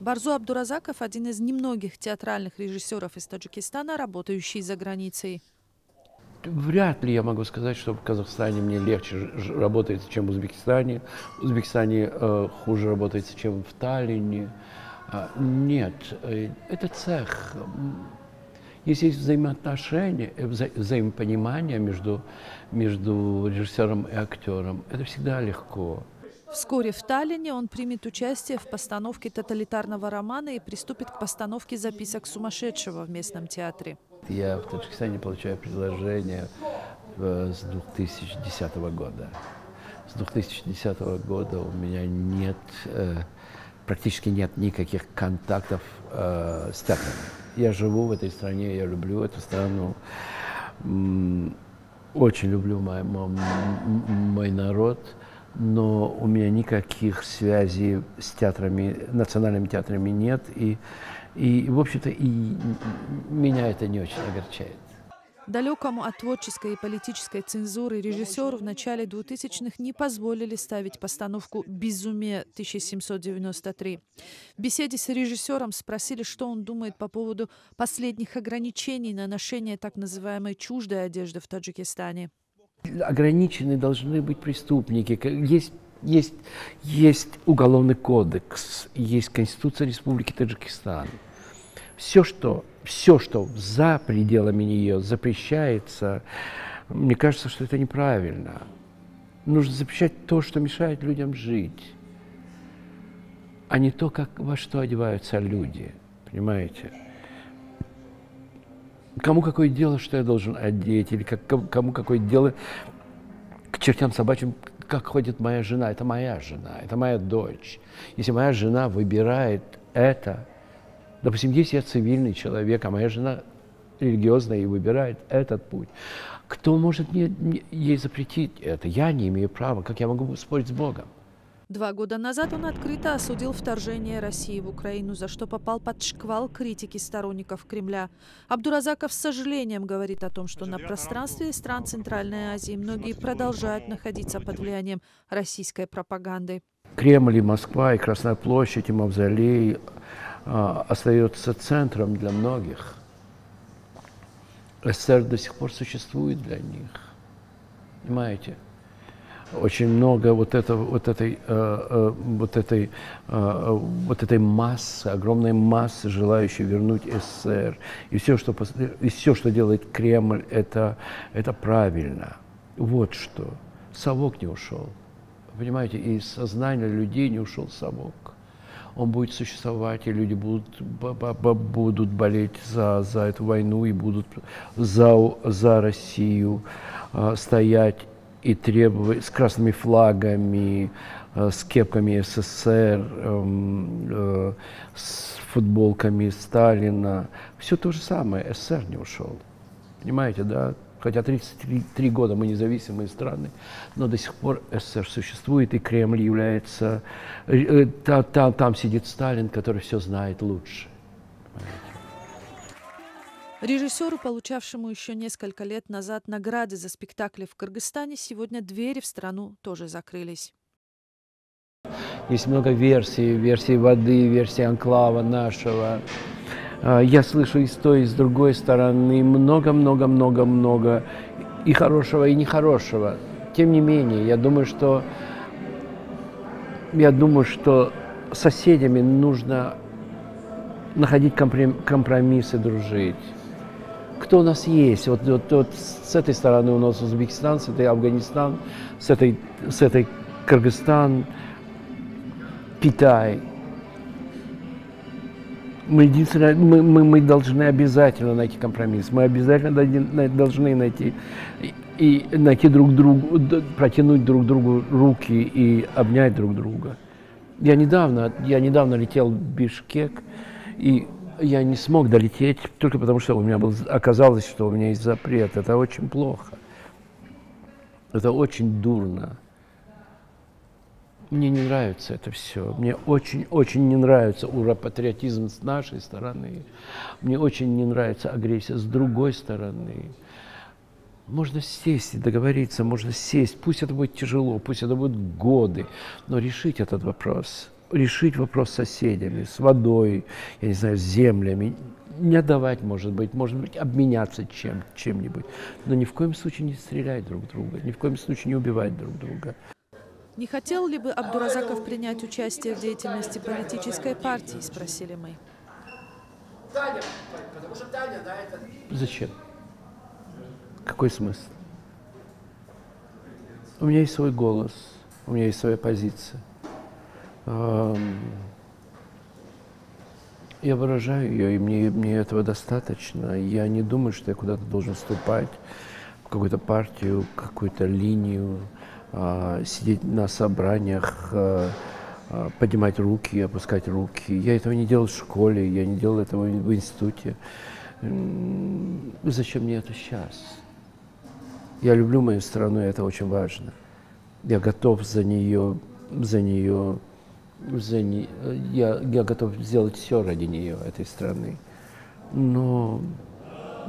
Барзу Абдуразаков – один из немногих театральных режиссеров из Таджикистана, работающий за границей. Вряд ли я могу сказать, что в Казахстане мне легче работается, чем в Узбекистане. В Узбекистане хуже работается, чем в Таллине. Нет, это цех. Если есть взаимоотношения, взаимопонимание между режиссером и актером, это всегда легко. Вскоре в Таллине он примет участие в постановке тоталитарного романа и приступит к постановке записок сумасшедшего в местном театре. Я в Таджикистане получаю предложение с 2010 года. С 2010 года у меня практически нет никаких контактов с театром. Я живу в этой стране, я люблю эту страну, очень люблю мой народ, но у меня никаких связей с театрами, национальными театрами нет, и в общем-то, меня это не очень огорчает. Далекому от творческой и политической цензуры режиссеру в начале 2000-х не позволили ставить постановку «Безумие» 1793. В беседе с режиссером спросили, что он думает по поводу последних ограничений на ношение так называемой чуждой одежды в Таджикистане. Ограничены должны быть преступники. Есть Уголовный кодекс, есть Конституция Республики Таджикистан. Все, что за пределами нее запрещается, мне кажется, что это неправильно. Нужно запрещать то, что мешает людям жить, а не то, во что одеваются люди. Понимаете? Кому какое дело, что я должен одеть, или кому какое дело к чертям собачьим, как ходит моя жена. Это моя жена, это моя дочь. Если моя жена выбирает это, допустим, если я цивильный человек, а моя жена религиозная и выбирает этот путь, кто может ей запретить это? Я не имею права. Как я могу спорить с Богом? 2 года назад он открыто осудил вторжение России в Украину, за что попал под шквал критики сторонников Кремля. Абдуразаков с сожалением говорит о том, что на пространстве стран Центральной Азии многие продолжают находиться под влиянием российской пропаганды. Кремль и Москва, и Красная площадь, и Мавзолей остается центром для многих. СССР до сих пор существует для них. Понимаете? Очень много вот этой массы, огромной массы, желающей вернуть СССР. И все, что делает Кремль, это правильно. Вот что. Совок не ушел. Понимаете, из сознания людей не ушел совок. Он будет существовать, и люди будут болеть за эту войну, и будут за Россию стоять и требовать с красными флагами, с кепками СССР, с футболками Сталина. Все то же самое. СССР не ушел. Понимаете, да? Хотя 33 года мы независимые страны, но до сих пор СССР существует, и Кремль является... Там сидит Сталин, который все знает лучше. Режиссеру, получавшему еще несколько лет назад награды за спектакли в Кыргызстане, сегодня двери в страну тоже закрылись. Есть много версий воды, версий анклава нашего. Я слышу и с той, и с другой стороны много и хорошего, и нехорошего. Тем не менее, я думаю, что с соседями нужно находить компромиссы, дружить. Кто у нас есть? Вот с этой стороны у нас Узбекистан, с этой Афганистан, с этой Кыргызстан, Китай. Мы должны обязательно найти компромисс. Мы обязательно должны найти друг другу, протянуть друг другу руки и обнять друг друга. Я недавно летел в Бишкек, и я не смог долететь только потому, что оказалось, что у меня есть запрет. Это очень плохо. Это очень дурно. Мне не нравится это все. Мне очень не нравится ура-патриотизм с нашей стороны. Мне очень не нравится агрессия с другой стороны. Можно сесть и договориться, можно сесть. Пусть это будет тяжело, пусть это будут годы, но решить этот вопрос. Решить вопрос с соседями, с водой, я не знаю, с землями. Не отдавать, может быть, обменяться чем-нибудь. Но ни в коем случае не стрелять друг в друга, ни в коем случае не убивать друг друга. Не хотел ли бы Абдуразаков принять участие в деятельности политической партии, спросили мы. Зачем? Какой смысл? У меня есть свой голос, у меня есть своя позиция. Я выражаю ее, и мне этого достаточно. Я не думаю, что я куда-то должен вступать, в какую-то партию, какую-то линию, сидеть на собраниях, поднимать руки, опускать руки. Я этого не делал в школе, я не делал этого в институте. Зачем мне это сейчас? Я люблю мою страну, и это очень важно. Я готов я готов сделать все ради нее, этой страны. Но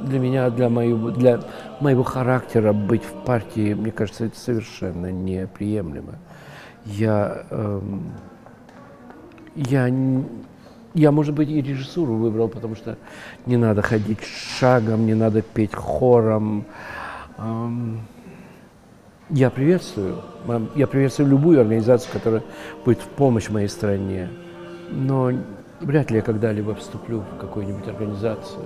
для меня, для моего характера быть в партии, мне кажется, это совершенно неприемлемо. Я, может быть, и режиссуру выбрал, потому что не надо ходить шагом, не надо петь хором. Я приветствую любую организацию, которая будет в помощь моей стране, но вряд ли я когда-либо вступлю в какую-нибудь организацию.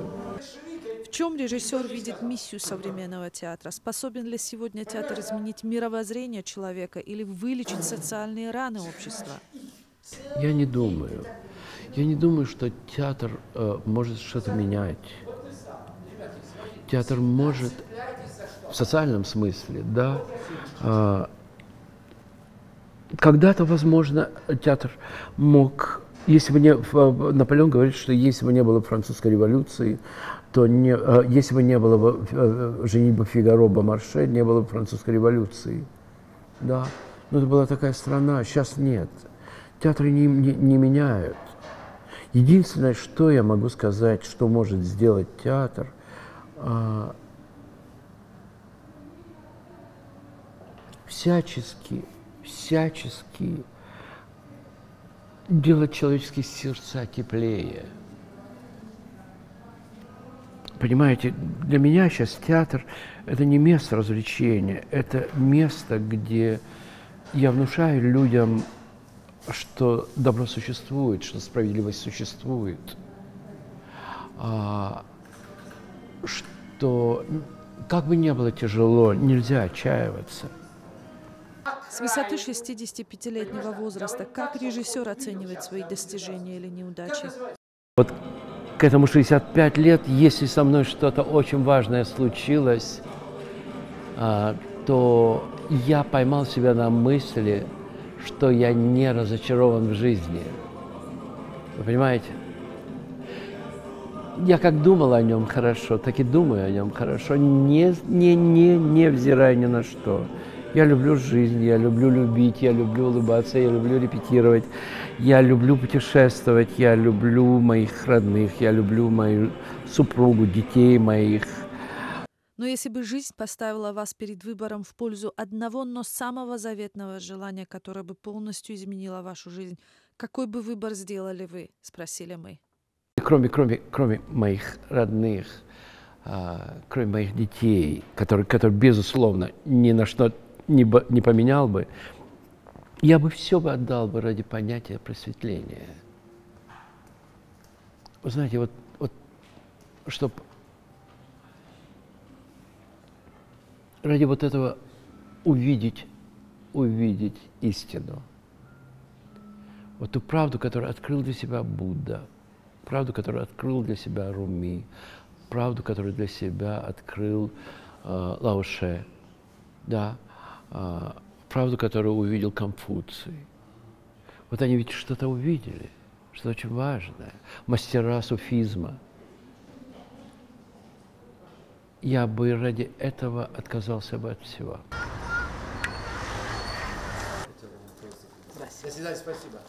В чем режиссер видит миссию современного театра? Способен ли сегодня театр изменить мировоззрение человека или вылечить социальные раны общества? Я не думаю. Я не думаю, что театр может что-то менять. Театр может в социальном смысле, да. Когда-то, возможно, театр мог... Наполеон говорит, что если бы не было французской революции, то если бы не было бы «Женитьбы Фигаро», «Бомарше», не было бы французской революции. Да. Но это была такая страна, сейчас нет. Театры не меняют. Единственное, что я могу сказать, что может сделать театр, всячески делать человеческие сердца теплее. Понимаете, для меня сейчас театр – это не место развлечения, это место, где я внушаю людям, что добро существует, что справедливость существует, что как бы ни было тяжело, нельзя отчаиваться. С высоты 65-летнего возраста, как режиссер оценивает свои достижения или неудачи? Вот к этому 65 лет, если со мной что-то очень важное случилось, то я поймал себя на мысли, что я не разочарован в жизни. Вы понимаете? Я как думал о нем хорошо, так и думаю о нем хорошо, невзирая ни на что. Я люблю жизнь, я люблю любить, я люблю улыбаться, я люблю репетировать, я люблю путешествовать, я люблю моих родных, я люблю мою супругу, детей моих. Но если бы жизнь поставила вас перед выбором в пользу одного, но самого заветного желания, которое бы полностью изменило вашу жизнь, какой бы выбор сделали вы? Спросили мы. Кроме моих родных, кроме моих детей, которые безусловно, ни на что не поменял бы, я бы все отдал бы ради понятия просветления. Вы знаете, вот чтобы ради вот этого увидеть истину. Вот ту правду, которую открыл для себя Будда, правду, которую открыл для себя Руми, правду, которую для себя открыл Лао Ше, да, правду, которую увидел Конфуций. Вот они ведь что-то увидели, что очень важное. Мастера суфизма. Я бы ради этого отказался бы от всего. До свидания, спасибо.